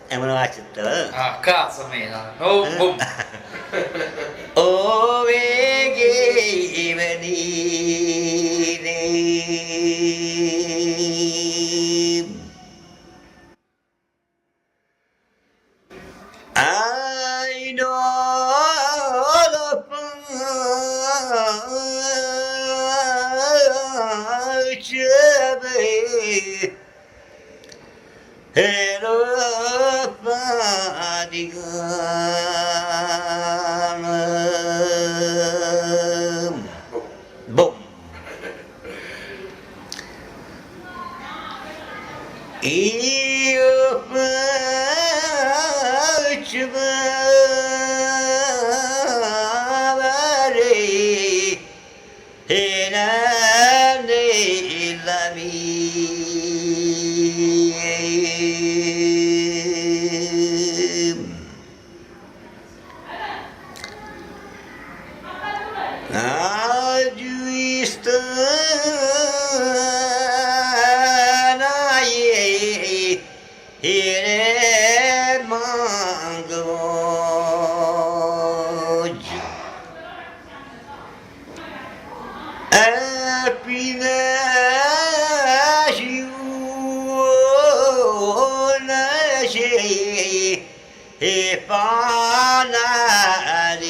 Em nói chuyện tớ. Cazzo meno. Oh, boom. Oh, che venire. I know the pace. Hello, Padigam. Boom. Io faccio male e nella vita. Happiness you wanna see if I'm not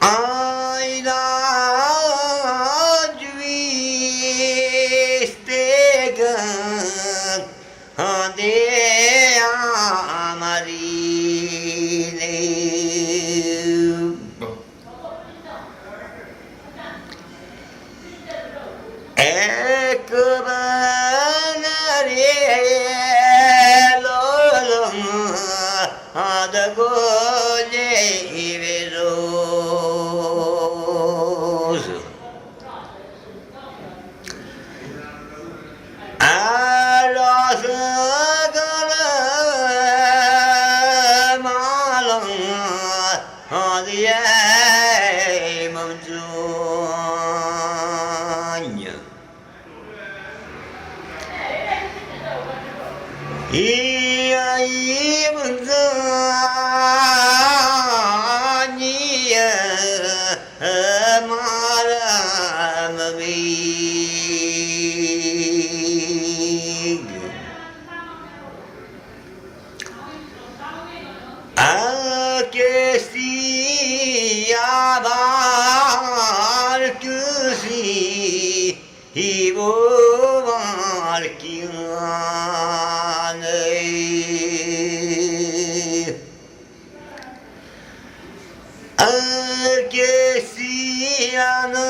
I know you stay on the Amarine. Ecco banarello ad agoglie veloso. Alla sagala malam adiei mangiugna. Ia mangiugna malam che sia così i che siano